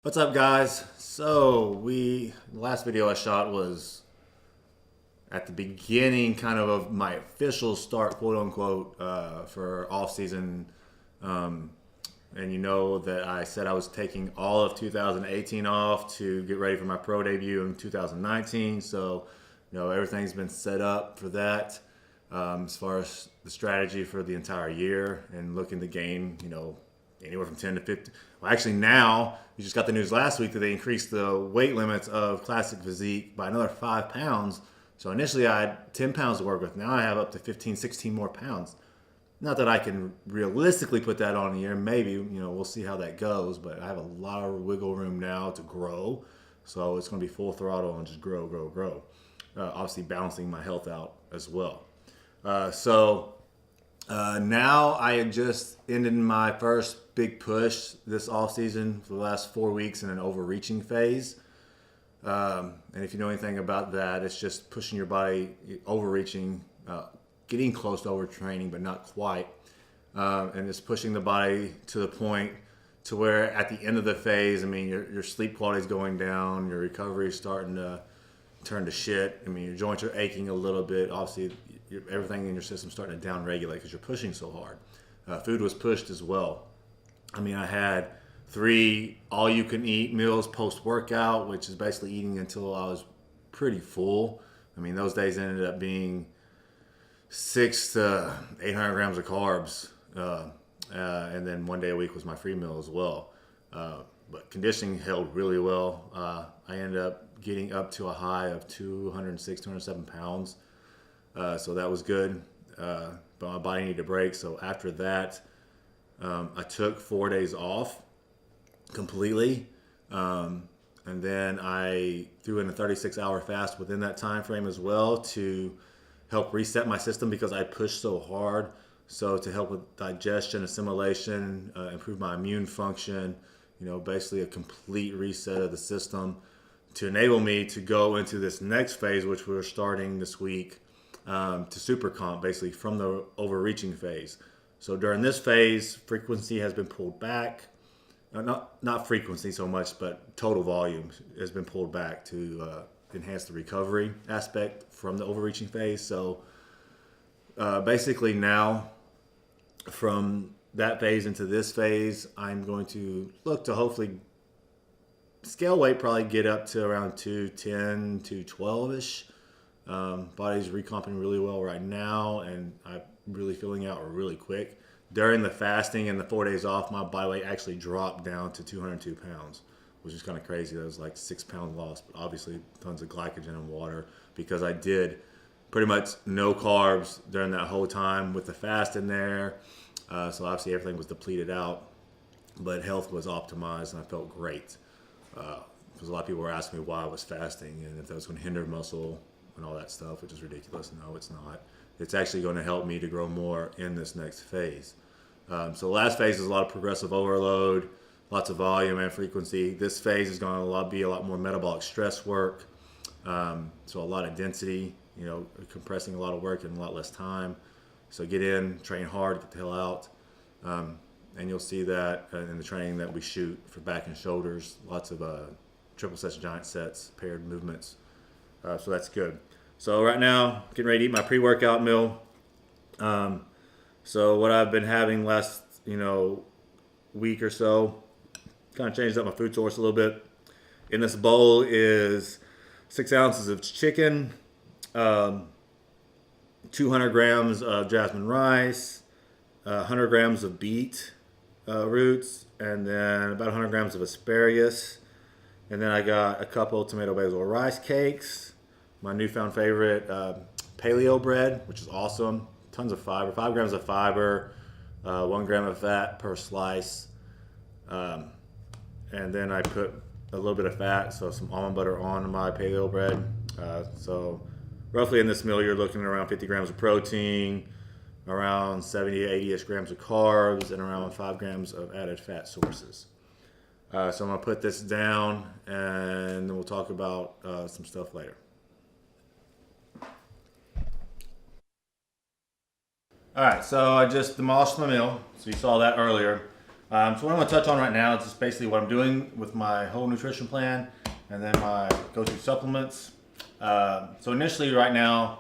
What's up, guys? The last video I shot was at the beginning, kind of my official start, quote unquote, for off season. Um, and you know that I said I was taking all of 2018 off to get ready for my pro debut in 2019. So, everything's been set up for that. As far as the strategy for the entire year and looking to gain, anywhere from 10 to 50. Well, actually, now you just got the news last week that they increased the weight limits of classic physique by another 5 pounds. So initially I had 10 pounds to work with. Now I have up to 15, 16 more pounds. Not that I can realistically put that on a year. Maybe, we'll see how that goes. But I have a lot of wiggle room now to grow. So it's going to be full throttle and just grow, grow, grow. Obviously balancing my health out as well. Now I had just ended my first big push this off season for the last 4 weeks in an overreaching phase. And if you know anything about that, it's just pushing your body, overreaching, getting close to overtraining, but not quite. And it's pushing the body to the point to where at the end of the phase, your sleep quality is going down, your recovery is starting to turn to shit. Your joints are aching a little bit. Obviously, everything in your system starting to down-regulate because you're pushing so hard. Food was pushed as well. I had 3 all-you-can-eat meals post-workout, which is basically eating until I was pretty full. Those days ended up being 6 to 800 grams of carbs. And then 1 day a week was my free meal as well. But conditioning held really well. I ended up getting up to a high of 206, 207 pounds. So that was good. But my body needed a break. So after that, I took 4 days off completely. And then I threw in a 36-hour fast within that time frame as well to help reset my system because I pushed so hard. So to help with digestion, assimilation, improve my immune function, basically a complete reset of the system to enable me to go into this next phase, which we're starting this week, to super comp, basically from the overreaching phase. So during this phase, frequency has been pulled back. Not frequency so much, but total volume has been pulled back to enhance the recovery aspect from the overreaching phase. So basically now, from that phase into this phase, I'm going to look to hopefully scale weight, probably get up to around 210, 212-ish. Body's recomping really well right now, and I'm really feeling out really quick. During the fasting and the 4 days off, my body weight actually dropped down to 202 pounds, which is kind of crazy. That was like 6 pound loss, but obviously tons of glycogen and water because I did pretty much no carbs during that whole time with the fast in there. So obviously everything was depleted out, but health was optimized and I felt great. Because a lot of people were asking me why I was fasting and if that was going to hinder muscle and all that stuff, which is ridiculous. No, it's not. It's actually going to help me to grow more in this next phase. So the last phase is a lot of progressive overload, lots of volume and frequency. This phase is going to be a lot more metabolic stress work. So a lot of density, compressing a lot of work in a lot less time. So get in, train hard, get the hell out. And you'll see that in the training that we shoot for back and shoulders, lots of triple sets, giant sets, paired movements. So that's good. So right now, getting ready to eat my pre-workout meal. So what I've been having last, week or so, kind of changed up my food source a little bit. In this bowl is 6 ounces of chicken, 200 grams of jasmine rice, 100 grams of beet roots, and then about 100 grams of asparagus. And then I got a couple tomato basil rice cakes, my newfound favorite paleo bread, which is awesome. Tons of fiber, 5 grams of fiber, 1 gram of fat per slice. And then I put a little bit of fat, so some almond butter on my paleo bread. So roughly in this meal, you're looking at around 50 grams of protein, around 70 to 80-ish grams of carbs, and around 5 grams of added fat sources. So I'm going to put this down, and then we'll talk about some stuff later. All right, so I just demolished my meal. So you saw that earlier. So what I'm going to touch on right now is just basically what I'm doing with my whole nutrition plan and then my go-to supplements. So initially right now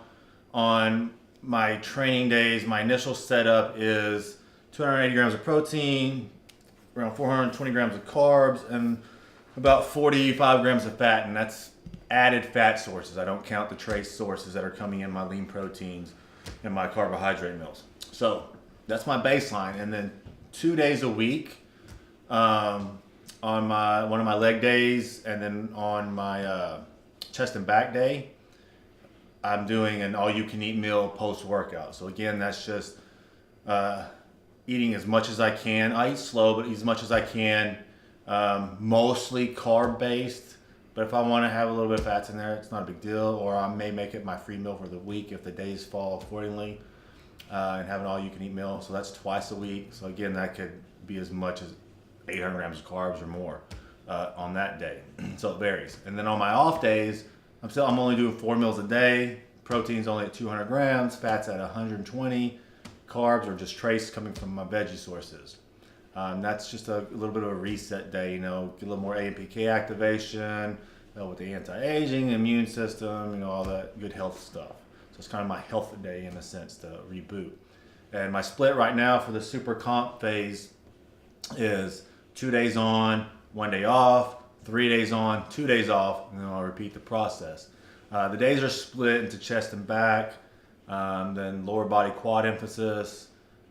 on my training days, my initial setup is 280 grams of protein, around 420 grams of carbs, and about 45 grams of fat, and that's added fat sources. I don't count the trace sources that are coming in my lean proteins and my carbohydrate meals. So that's my baseline, and then 2 days a week on my one of my leg days, and then on my chest and back day, I'm doing an all-you-can-eat meal post-workout. So again, that's just eating as much as I can. I eat slow, but as much as I can. Mostly carb-based, but if I want to have a little bit of fats in there, it's not a big deal. Or I may make it my free meal for the week if the days fall accordingly, and have an all-you-can-eat meal. So that's twice a week. So again, that could be as much as 800 grams of carbs or more on that day. So it varies. And then on my off days, I'm only doing 4 meals a day. Protein's only at 200 grams, fats at 120, carbs are just trace coming from my veggie sources. That's just a little bit of a reset day, get a little more AMPK activation, with the anti-aging, immune system, all that good health stuff. So it's kind of my health day in a sense to reboot. And my split right now for the super comp phase is 2 days on, 1 day off, 3 days on, 2 days off, and then I'll repeat the process. The days are split into chest and back, then lower body quad emphasis,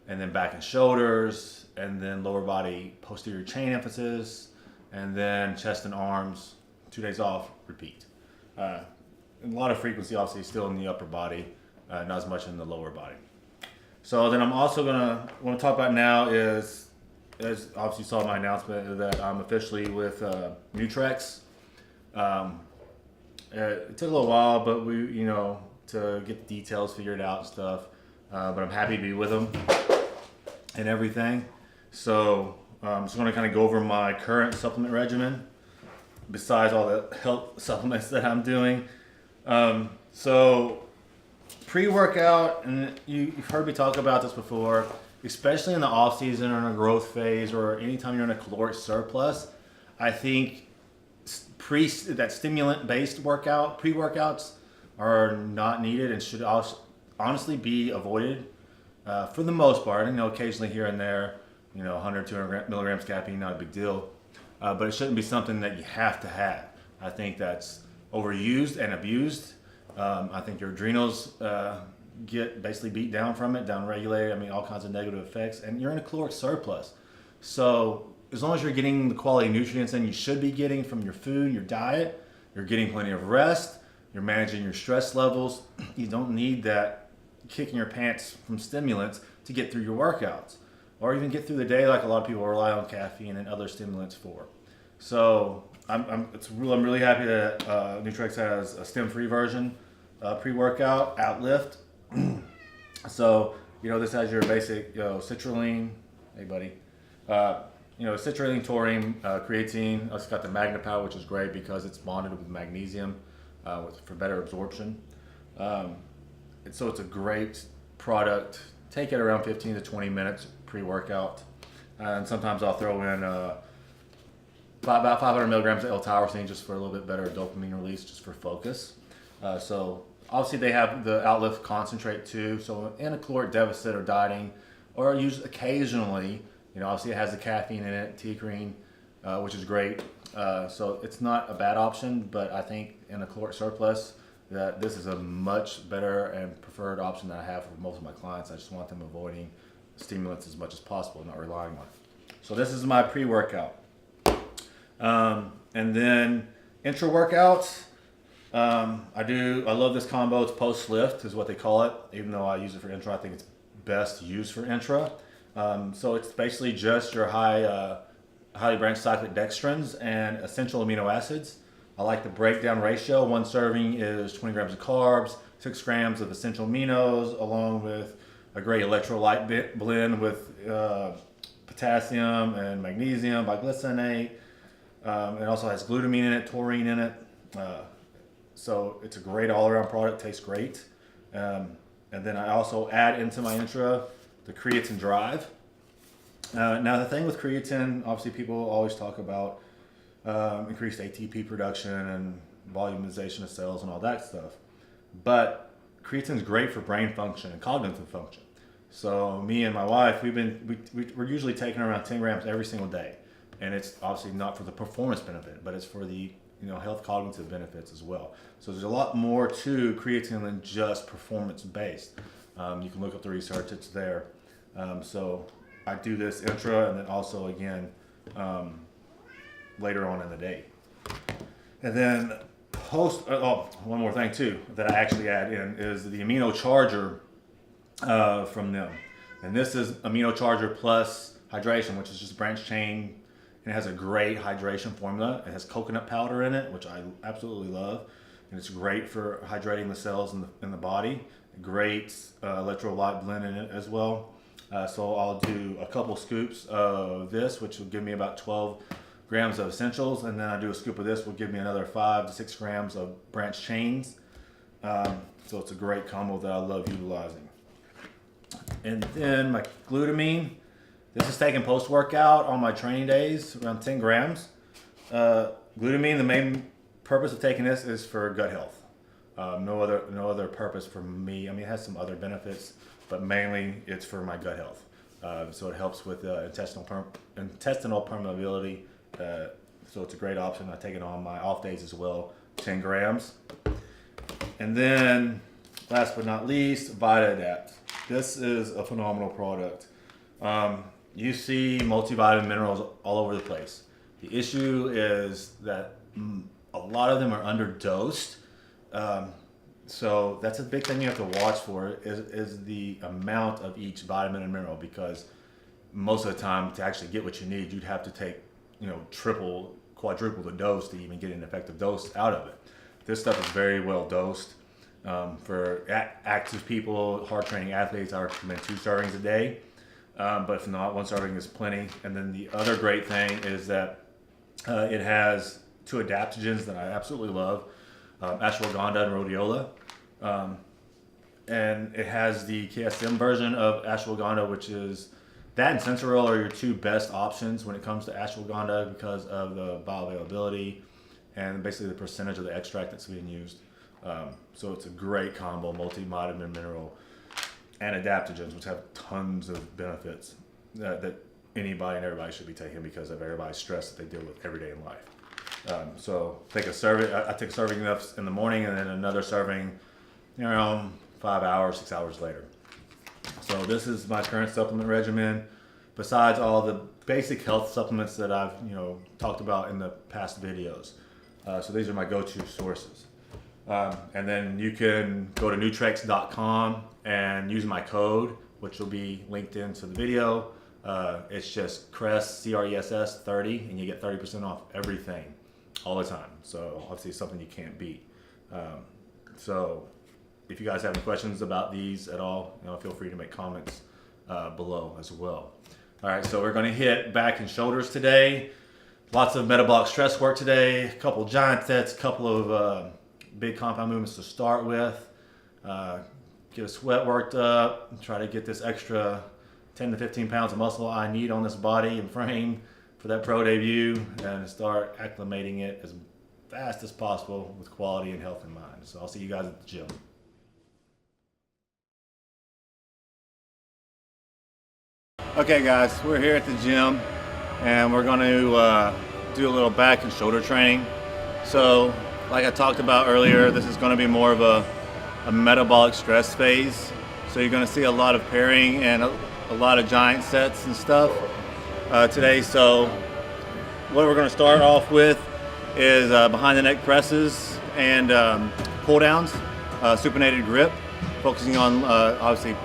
and then back and shoulders, and then lower body posterior chain emphasis, and then chest and arms, 2 days off, repeat. A lot of frequency obviously still in the upper body, not as much in the lower body. So then I'm also want to talk about now is, as obviously you saw my announcement that I'm officially with Nutrex. It took a little while, but we, to get the details figured out and stuff. But I'm happy to be with them and everything. So I'm just going to kind of go over my current supplement regimen, besides all the health supplements that I'm doing. So pre-workout, and you've heard me talk about this before, especially in the off season or in a growth phase or anytime you're in a caloric surplus, I think that stimulant-based pre-workouts are not needed and should honestly be avoided for the most part. Occasionally here and there, 100, 200 milligrams caffeine, not a big deal. But it shouldn't be something that you have to have. I think that's overused and abused. I think your adrenals get basically beat down from it, downregulated. All kinds of negative effects, and you're in a caloric surplus. So as long as you're getting the quality nutrients in you should be getting from your food, your diet, you're getting plenty of rest, you're managing your stress levels, you don't need that kicking your pants from stimulants to get through your workouts or even get through the day like a lot of people rely on caffeine and other stimulants for. So I'm really happy that Nutrex has a stim-free version, pre-workout, Outlift. So, this has your basic, citrulline, hey buddy, citrulline, taurine, creatine. It's got the MagnaPower, which is great because it's bonded with magnesium for better absorption. And so it's a great product. Take it around 15 to 20 minutes pre-workout. And sometimes I'll throw in about 500 milligrams of L-tyrosine just for a little bit better dopamine release, just for focus. So obviously they have the Outlift concentrate too. So in a caloric deficit or dieting, or used occasionally, obviously it has the caffeine in it, T-cream, which is great. So it's not a bad option, but I think in a caloric surplus that this is a much better and preferred option that I have for most of my clients. I just want them avoiding stimulants as much as possible, not relying on it. So this is my pre-workout. And then intra-workouts, I love this combo. It's post-lift is what they call it. Even though I use it for intra, I think it's best used for intra. So it's basically just your highly branched cyclic dextrins and essential amino acids. I like the breakdown ratio. One serving is 20 grams of carbs, 6 grams of essential aminos, along with a great electrolyte blend with potassium and magnesium, biglycinate. It also has glutamine in it, taurine in it. So it's a great all-around product, tastes great. And then I also add into my intra the creatine drive. Now the thing with creatine, obviously people always talk about increased ATP production and volumization of cells and all that stuff. But creatine is great for brain function and cognitive function. So me and my wife, we're usually taking around 10 grams every single day. And it's obviously not for the performance benefit, but it's for the health cognitive benefits as well. So there's a lot more to creatine than just performance based. You can look up the research, it's there. So I do this intra and then also again later on in the day. And then one more thing too that I actually add in is the amino charger from them. And this is amino charger plus hydration, which is just branched chain. And it has a great hydration formula. It has coconut powder in it, which I absolutely love. And it's great for hydrating the cells in the body. Great electrolyte blend in it as well. So I'll do a couple scoops of this, which will give me about 12 grams of essentials. And then I do a scoop of this, will give me another 5 to 6 grams of branched chains. So it's a great combo that I love utilizing. And then my glutamine. This is taken post-workout on my training days, around 10 grams. Glutamine, the main purpose of taking this is for gut health. No other purpose for me. I mean, it has some other benefits, but mainly it's for my gut health. So it helps with intestinal permeability. So it's a great option. I take it on my off days as well, 10 grams. And then, last but not least, VitaAdapt. This is a phenomenal product. You see multivitamin minerals all over the place. The issue is that a lot of them are underdosed. So that's a big thing you have to watch for is the amount of each vitamin and mineral, because most of the time to actually get what you need, you'd have to take, triple, quadruple the dose to even get an effective dose out of it. This stuff is very well dosed. For active people, hard training athletes, I recommend 2 servings a day. But if not, 1 serving is plenty. And then the other great thing is that it has 2 adaptogens that I absolutely love, ashwagandha and rhodiola. And it has the KSM version of ashwagandha, which is that and sensoril are your 2 best options when it comes to ashwagandha because of the bioavailability and basically the percentage of the extract that's being used. So it's a great combo, multivitamin, mineral, and adaptogens, which have tons of benefits that anybody and everybody should be taking because of everybody's stress that they deal with every day in life. So take a serving. I take a serving in the morning and then another serving around 5 hours, 6 hours later. So this is my current supplement regimen. Besides all the basic health supplements that I've talked about in the past videos. So these are my go-to sources. And then you can go to Nutrex.com and use my code, which will be linked into the video. It's just Cress, CRESS 30, and you get 30% off everything all the time. So obviously it's something you can't beat. So if you guys have any questions about these at all, feel free to make comments below as well. All right, so we're gonna hit back and shoulders today. Lots of metabolic stress work today, a couple giant sets, a couple of big compound movements to start with. Get a sweat worked up, and try to get this extra 10 to 15 pounds of muscle I need on this body and frame for that pro debut, and start acclimating it as fast as possible with quality and health in mind. So I'll see you guys at the gym. Okay guys, we're here at the gym and we're going to do a little back and shoulder training. So like I talked about earlier, this is going to be more of a metabolic stress phase. So you're going to see a lot of pairing and a lot of giant sets and stuff today. So what we're going to start off with is behind the neck presses and pull downs, supinated grip, focusing on obviously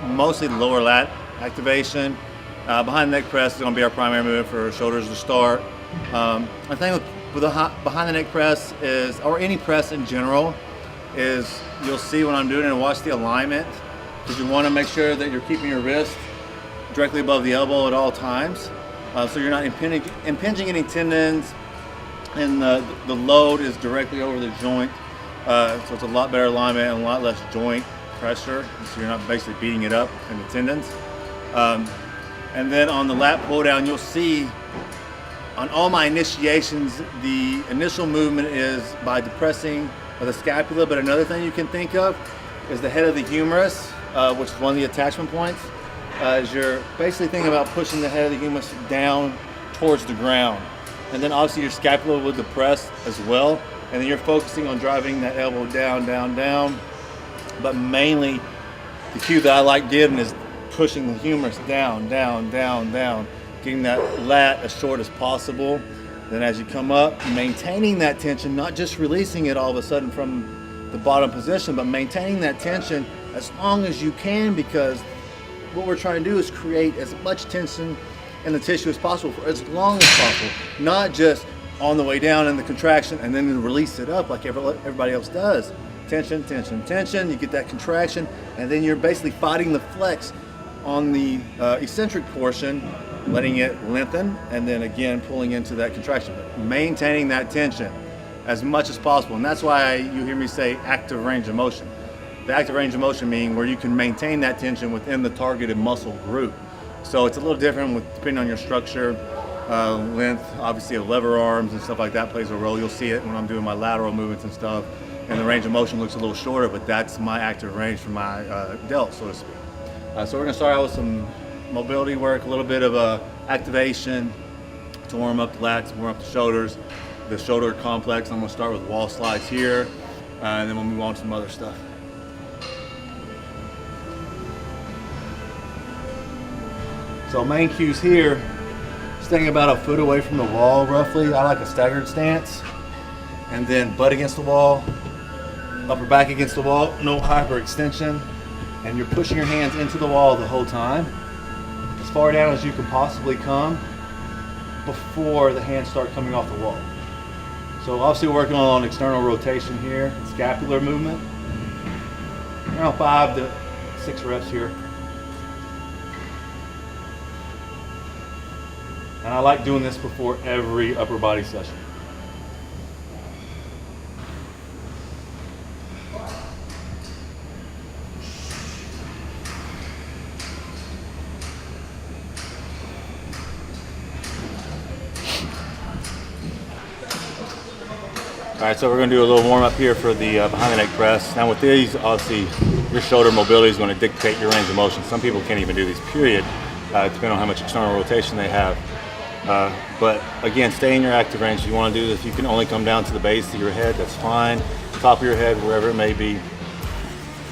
mostly the lower lat activation. Behind the neck press is going to be our primary movement for shoulders to start. The thing with the behind the neck press is, or any press in general, is you'll see when I'm doing it and watch the alignment, because you want to make sure that you're keeping your wrist directly above the elbow at all times, so you're not impinging any tendons, and the load is directly over the joint, so it's a lot better alignment and a lot less joint pressure, so you're not basically beating it up in the tendons. And then on the lat pull down, you'll see on all my initiations, the initial movement is by depressing the scapula, but another thing you can think of is the head of the humerus, which is one of the attachment points. Is you're basically thinking about pushing the head of the humerus down towards the ground. And then obviously your scapula will depress as well. And then you're focusing on driving that elbow down, down, down. But mainly the cue that I like giving is pushing the humerus down, down, down, down, getting that lat as short as possible. Then as you come up, maintaining that tension, not just releasing it all of a sudden from the bottom position, but maintaining that tension as long as you can, because what we're trying to do is create as much tension in the tissue as possible for as long as possible, not just on the way down in the contraction and then release it up like everybody else does. Tension, tension, tension, you get that contraction, and then you're basically fighting the flex on the eccentric portion, letting it lengthen, and then again pulling into that contraction, but maintaining that tension as much as possible. And that's why you hear me say active range of motion. The active range of motion meaning where you can maintain that tension within the targeted muscle group. So it's a little different depending on your structure, length, obviously of lever arms and stuff like that plays a role. You'll see it when I'm doing my lateral movements and stuff, and the range of motion looks a little shorter, but that's my active range for my delt, so to speak. So we're gonna start out with some mobility work, a little bit of activation to warm up the lats, warm up the shoulders, the shoulder complex. I'm gonna start with wall slides here, and then we'll move on to some other stuff. So main cues here, staying about a foot away from the wall roughly. I like a staggered stance, and then butt against the wall, upper back against the wall, no hyperextension, and you're pushing your hands into the wall the whole time, as far down as you can possibly come before the hands start coming off the wall. So obviously we're working on external rotation here, scapular movement, around 5 to 6 reps here. And I like doing this before every upper body session. All right, so we're gonna do a little warm up here for the behind the neck press. Now with these, obviously, your shoulder mobility is gonna dictate your range of motion. Some people can't even do these, period, depending on how much external rotation they have. But again, stay in your active range. If you wanna do this, you can only come down to the base of your head, that's fine. Top of your head, wherever it may be.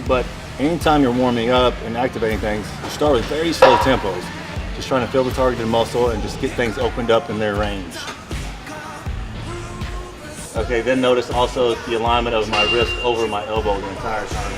But anytime you're warming up and activating things, you start with very slow tempos. Just trying to feel the targeted muscle and just get things opened up in their range. Okay, then notice also the alignment of my wrist over my elbow the entire time.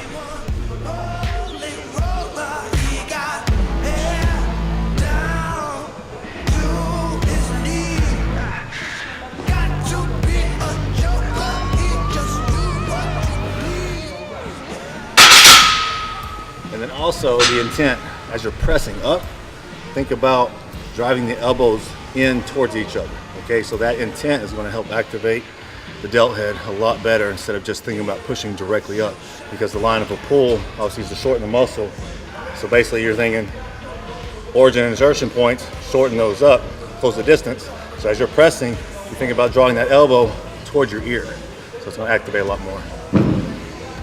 And then also the intent, as you're pressing up, think about driving the elbows in towards each other. Okay, so that intent is going to help activate the delt head a lot better instead of just thinking about pushing directly up, because the line of a pull obviously is to shorten the muscle. So basically you're thinking origin and insertion points, shorten those up, close the distance. So as you're pressing, you think about drawing that elbow towards your ear. So it's going to activate a lot more.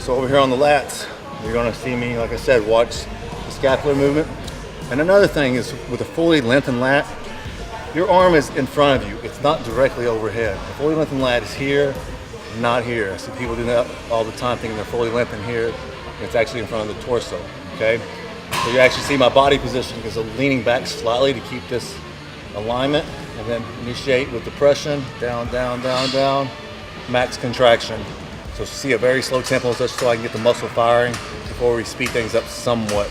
So over here on the lats, you're going to see me, like I said, watch the scapular movement. And another thing is with a fully lengthened lat, your arm is in front of you. It's not directly overhead. The fully lengthened lat is here, not here. I see people do that all the time thinking they're fully lengthened here. And it's actually in front of the torso, okay? So you actually see my body position because I'm leaning back slightly to keep this alignment, and then initiate with depression, down, down, down, down, max contraction. So see a very slow tempo just so I can get the muscle firing before we speed things up somewhat.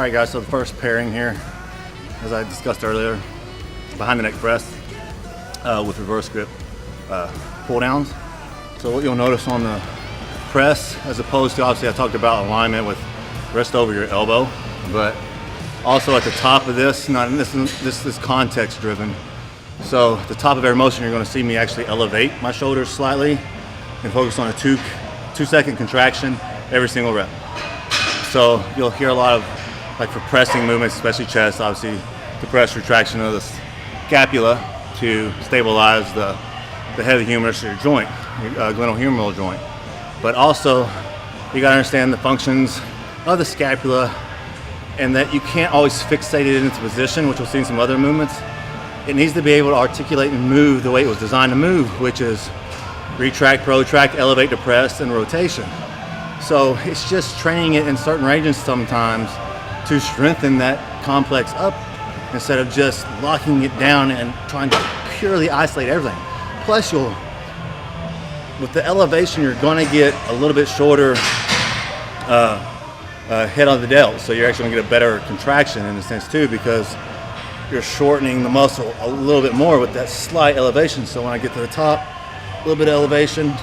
Alright guys, so the first pairing here, as I discussed earlier, behind the neck press with reverse grip pull downs. So what you'll notice on the press, as opposed to, obviously I talked about alignment with wrist over your elbow, but also at the top of this, this is context driven. So at the top of every motion, you're going to see me actually elevate my shoulders slightly and focus on a 2-second contraction every single rep. So you'll hear a lot of, like for pressing movements, especially chest, obviously the press retraction of the scapula to stabilize the head of the humerus or your joint, your glenohumeral joint. But also, you gotta understand the functions of the scapula and that you can't always fixate it into position, which we'll see in some other movements. It needs to be able to articulate and move the way it was designed to move, which is retract, protract, elevate, depress, and rotation. So it's just training it in certain ranges sometimes to strengthen that complex up instead of just locking it down and trying to purely isolate everything. Plus with the elevation, you're gonna get a little bit shorter head on the delt. So you're actually gonna get a better contraction in a sense too, because you're shortening the muscle a little bit more with that slight elevation. So when I get to the top, a little bit of elevation,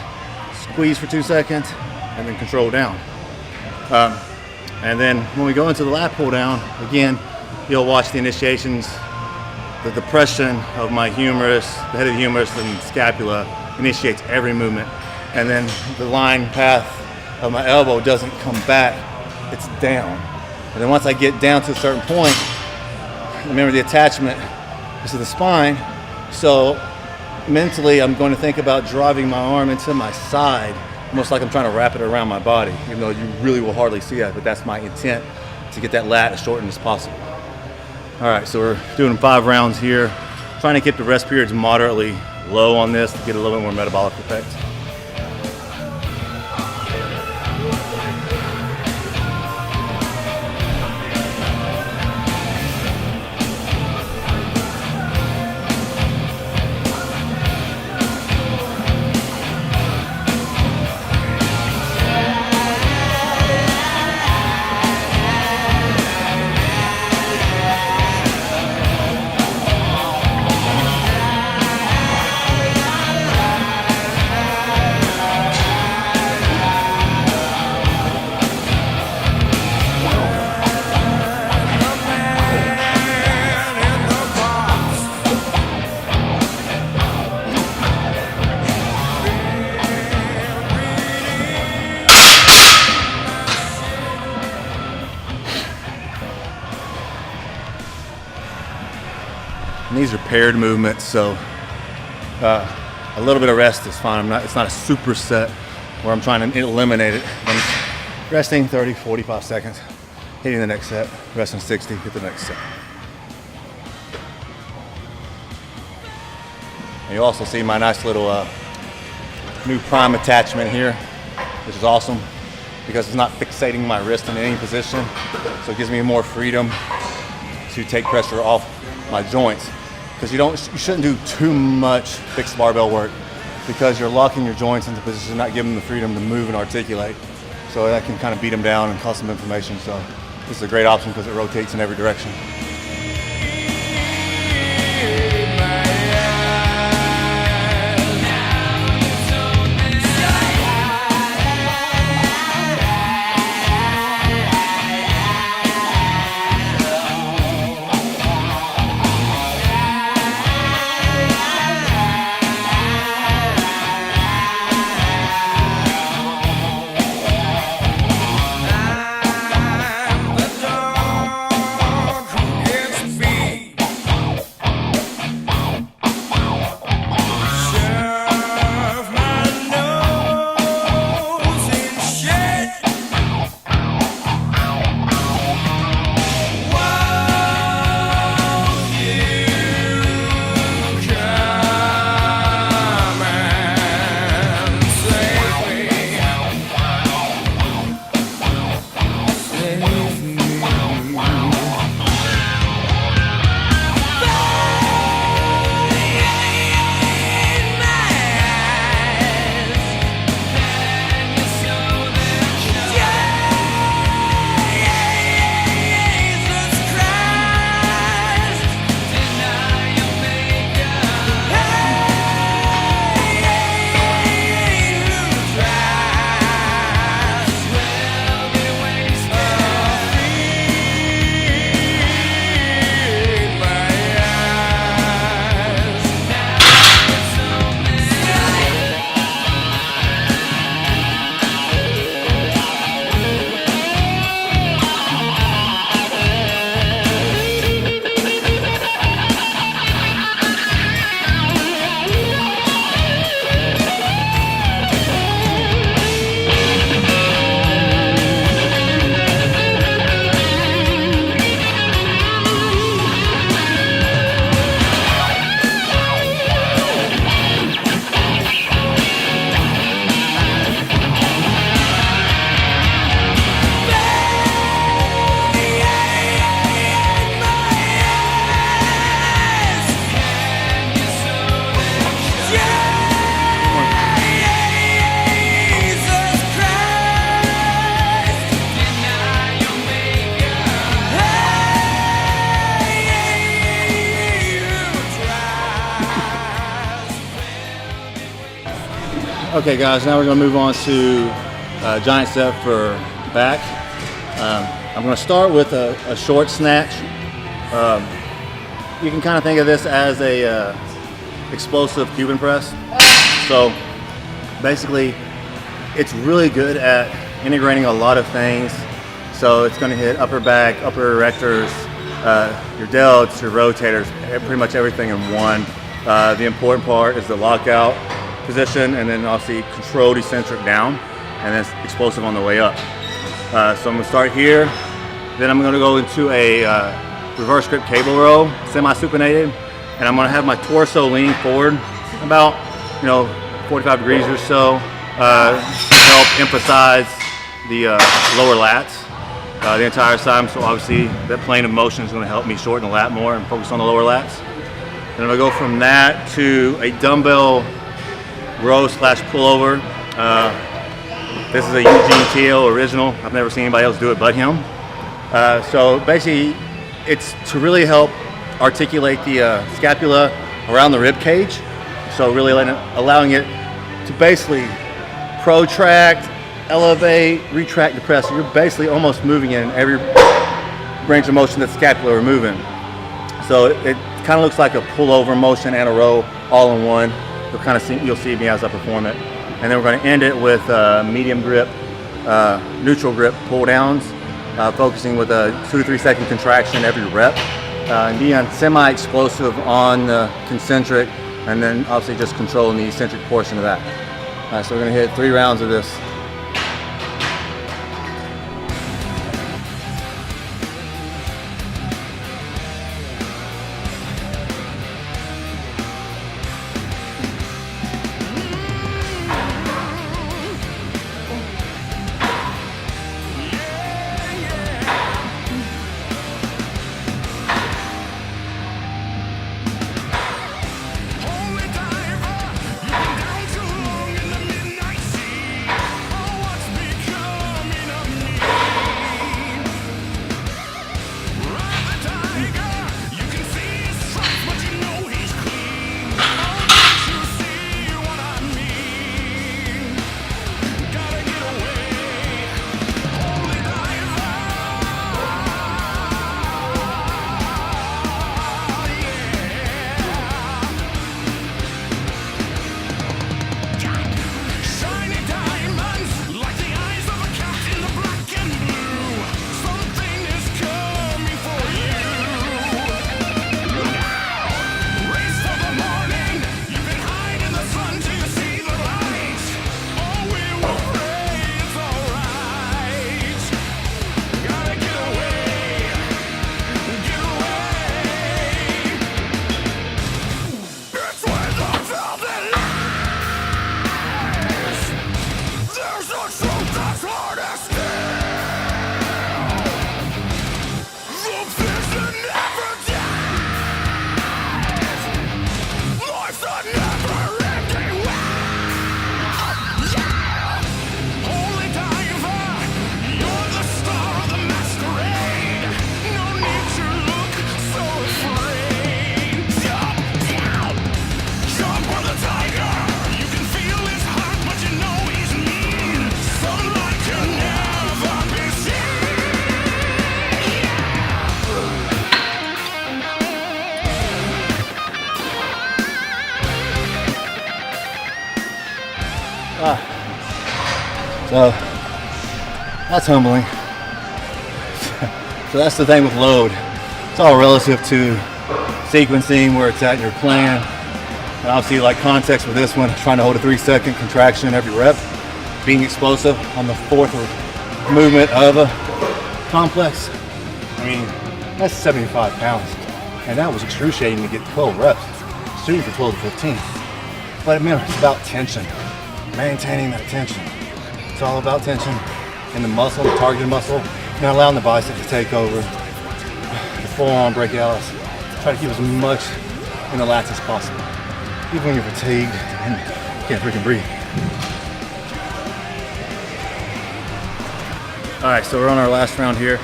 squeeze for 2 seconds, and then control down. And then when we go into the lat pull down, again, you'll watch the initiations, the depression of my humerus, the head of the humerus and scapula initiates every movement. And then the line path of my elbow doesn't come back, it's down. And then once I get down to a certain point, remember the attachment is to the spine. So mentally, I'm going to think about driving my arm into my side, almost like I'm trying to wrap it around my body, even though you really will hardly see that, but that's my intent, to get that lat as shortened as possible. All right, so we're doing 5 rounds here, trying to keep the rest periods moderately low on this to get a little bit more metabolic effect. And these are paired movements, so a little bit of rest is fine. It's not a superset where I'm trying to eliminate it. I'm resting 30, 45 seconds, hitting the next set, resting 60, hit the next set. And you also see my nice little new prime attachment here, which is awesome because it's not fixating my wrist in any position, so it gives me more freedom to take pressure off my joints. Because you shouldn't do too much fixed barbell work because you're locking your joints into position, not giving them the freedom to move and articulate. So that can kind of beat them down and cause some inflammation. So this is a great option because it rotates in every direction. Okay guys, now we're gonna move on to giant set for back. I'm gonna start with a short snatch. You can kind of think of this as a explosive Cuban press. So basically, it's really good at integrating a lot of things. So it's gonna hit upper back, upper erectors, your delts, your rotators, pretty much everything in one. The important part is the lockout position, and then obviously controlled eccentric down, and then explosive on the way up. So I'm gonna start here, then I'm gonna go into a reverse grip cable row, semi-supinated, and I'm gonna have my torso leaning forward about 45 degrees or so, to help emphasize the lower lats the entire time. So obviously that plane of motion is gonna help me shorten the lat more and focus on the lower lats. Then I'm gonna go from that to a dumbbell row / pullover. This is a Eugene Teal original. I've never seen anybody else do it but him. So basically, it's to really help articulate the scapula around the rib cage. So really allowing it to basically protract, elevate, retract the press. So you're basically almost moving in every range of motion that the scapula are moving. So it kind of looks like a pullover motion and a row all in one. You'll see me as I perform it. And then we're going to end it with medium grip, neutral grip pull downs, focusing with a 2 to 3 second contraction every rep. And being semi-explosive on the concentric, and then obviously just controlling the eccentric portion of that. So we're going to hit 3 rounds of this. So that's humbling. So that's the thing with load. It's all relative to sequencing, where it's at in your plan. And obviously, like context with this one, trying to hold a 3 second contraction every rep, being explosive on the 4th movement of a complex. I mean, that's 75 pounds. And that was excruciating to get 12 reps. Shooting for 12 to 15. But remember, it's about tension. Maintaining that tension. It's all about tension in the muscle, the targeted muscle, and allowing the bicep to take over. The forearm brachialis. Try to keep as much in the lats as possible. Even when you're fatigued and you can't freaking breathe. All right, so we're on our last round here.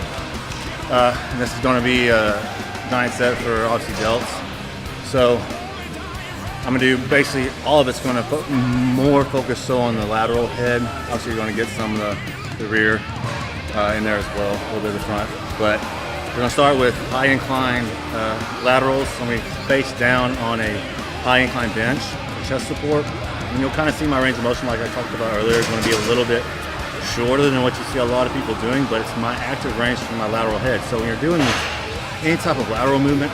And this is going to be a giant set for obviously delts. So I'm gonna do basically all of it's gonna put more focus so on the lateral head. Obviously, you're gonna get some of the rear in there as well, a little bit of the front. But we're gonna start with high incline laterals. I'm gonna face down on a high incline bench, chest support. And you'll kind of see my range of motion, like I talked about earlier, is gonna be a little bit shorter than what you see a lot of people doing, but it's my active range from my lateral head. So when you're doing any type of lateral movement,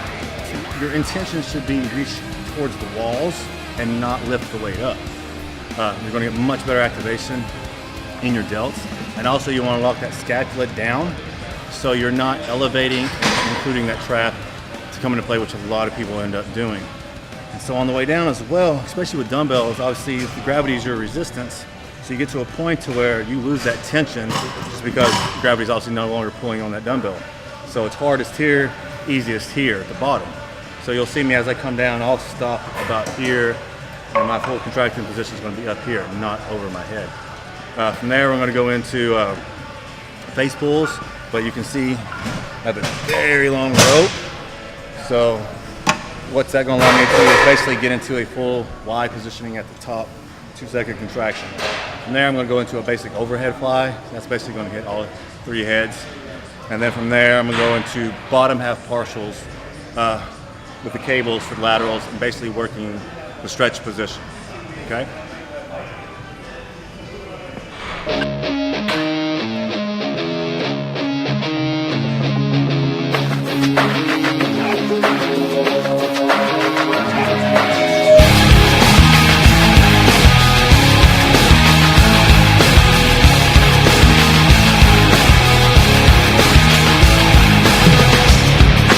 your intention should be reach towards the walls and not lift the weight up. You're going to get much better activation in your delts, and also you want to lock that scapula down so you're not elevating and including that trap to come into play, which a lot of people end up doing. And so on the way down as well, especially with dumbbells, obviously the gravity is your resistance. So you get to a point to where you lose that tension just because gravity is obviously no longer pulling on that dumbbell. So it's hardest here, easiest here at the bottom. So you'll see me as I come down, I'll stop about here, and my full contracting position is going to be up here, not over my head. From there, we're going to go into face pulls, but you can see I have a very long rope. So what's that going to allow me to do is basically get into a full Y positioning at the top, 2-second contraction. From there, I'm going to go into a basic overhead fly. That's basically going to hit all 3 heads. And then from there, I'm going to go into bottom half partials with the cables for laterals and basically working the stretch position, okay?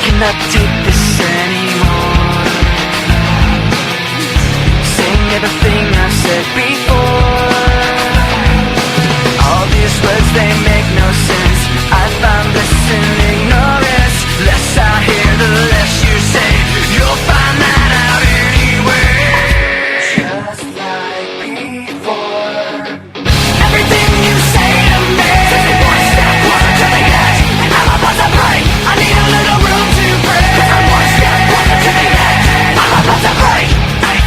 Cannot take this anymore. Saying everything I've said before. All these words, they make no sense. I found this in ignorance. Less I hear, the less you say. You'll find that out anyway. Just like before. Everything you say to me is one step closer to the edge, and I'm about to break. I need a little room to break. 'Cause I'm one step closer to the edge, and I'm about to break.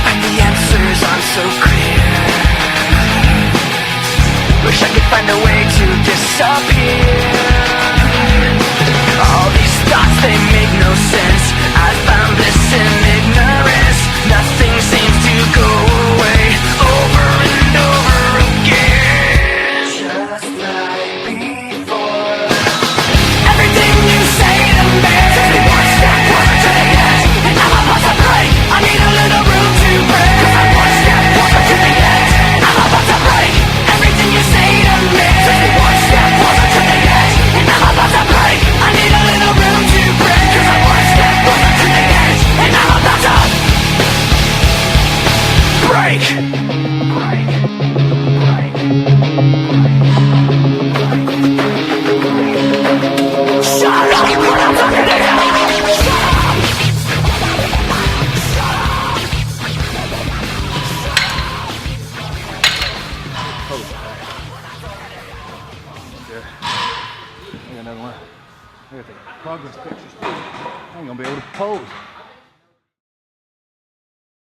And the answers aren't so clear. Wish I could find a way to disappear. All these thoughts, they make no sense. I found this in ignorance. Nothing seems to go away. Over and over again. Just like before. Everything you say to me takes me one step closer to the edge, and I'm about to break. I need a little room to break. 'Cause I'm one step closer to the edge, and I'm about to break. Everything you say to me takes me one step closer to the edge, and I'm about to break. I need a little room to break. 'Cause I'm one step closer to the edge, and I'm about to break. Shut up! We're not talking to you! Shut up! I got another one. I got to take progress pictures too. I ain't gonna be able to pose.